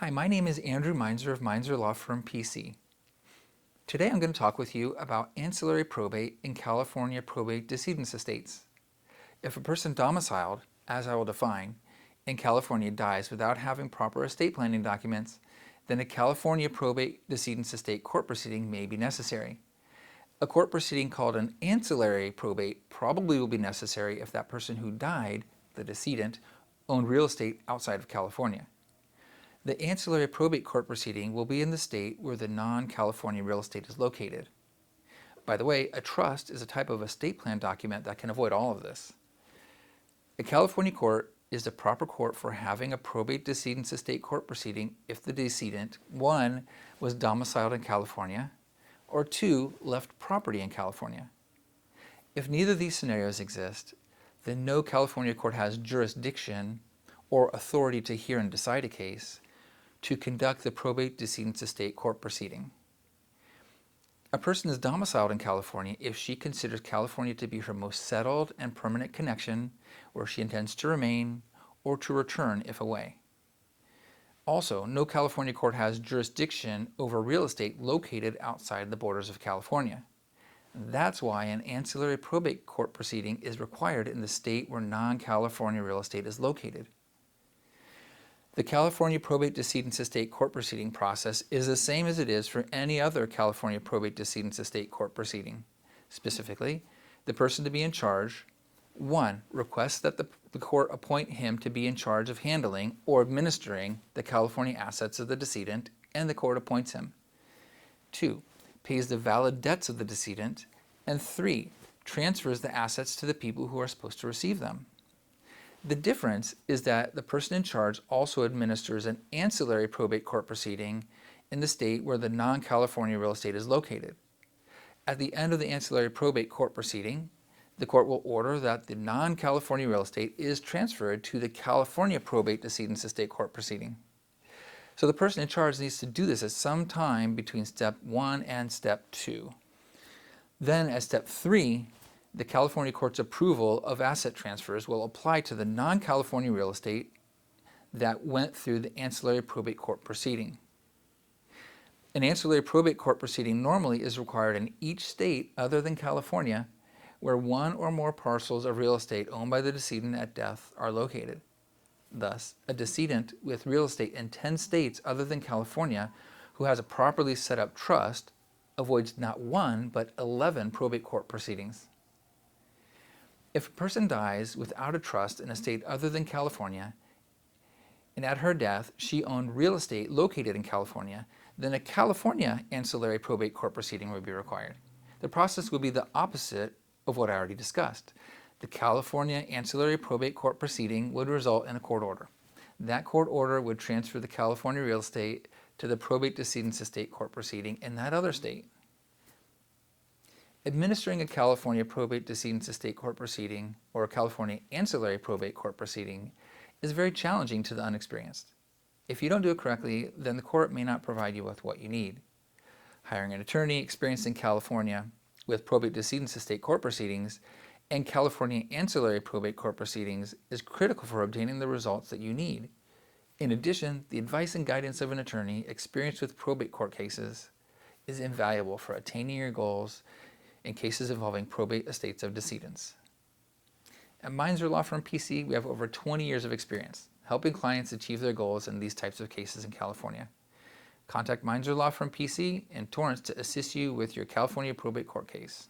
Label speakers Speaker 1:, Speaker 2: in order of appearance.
Speaker 1: Hi, my name is Andrew Meinzer of Meinzer Law Firm PC. Today I'm going to talk with you about ancillary probate in California probate decedent estates. If a person domiciled, as I will define, in California dies without having proper estate planning documents, then a California probate decedent estate court proceeding may be necessary. A court proceeding called an ancillary probate probably will be necessary if that person who died, the decedent, owned real estate outside of California. The ancillary probate court proceeding will be in the state where the non-California real estate is located. By the way, a trust is a type of estate plan document that can avoid all of this. A California court is the proper court for having a probate decedent estate court proceeding if the decedent, 1, was domiciled in California, or 2, left property in California. If neither of these scenarios exist, then no California court has jurisdiction or authority to hear and decide a case to conduct the probate decedent estate court proceeding. A person is domiciled in California if she considers California to be her most settled and permanent connection, where she intends to remain or to return if away. Also, no California court has jurisdiction over real estate located outside the borders of California. That's why an ancillary probate court proceeding is required in the state where non-California real estate is located. The California probate decedent estate court proceeding process is the same as it is for any other California probate decedent estate court proceeding. Specifically, the person to be in charge, 1, requests that the court appoint him to be in charge of handling or administering the California assets of the decedent, and the court appoints him. 2, pays the valid debts of the decedent, and 3, transfers the assets to the people who are supposed to receive them. The difference is that the person in charge also administers an ancillary probate court proceeding in the state where the non-California real estate is located. At the end of the ancillary probate court proceeding, the court will order that the non-California real estate is transferred to the California probate decedent estate court proceeding. So the person in charge needs to do this at some time between step 1 and step 2. Then at step 3, the California court's approval of asset transfers will apply to the non-California real estate that went through the ancillary probate court proceeding. An ancillary probate court proceeding normally is required in each state other than California where one or more parcels of real estate owned by the decedent at death are located. Thus, a decedent with real estate in 10 states other than California who has a properly set up trust avoids not 1 but 11 probate court proceedings. If a person dies without a trust in a state other than California, and at her death she owned real estate located in California, then a California ancillary probate court proceeding would be required. The process would be the opposite of what I already discussed. The California ancillary probate court proceeding would result in a court order. That court order would transfer the California real estate to the probate decedent estate court proceeding in that other state. Administering a California probate decedent estate court proceeding or a California ancillary probate court proceeding is very challenging to the unexperienced. If you don't do it correctly, then the court may not provide you with what you need. Hiring an attorney experienced in California with probate decedent estate court proceedings and California ancillary probate court proceedings is critical for obtaining the results that you need. In addition, the advice and guidance of an attorney experienced with probate court cases is invaluable for attaining your goals in cases involving probate estates of decedents. At Meinzer Law Firm PC, we have over 20 years of experience helping clients achieve their goals in these types of cases in California. Contact Meinzer Law Firm PC in Torrance to assist you with your California probate court case.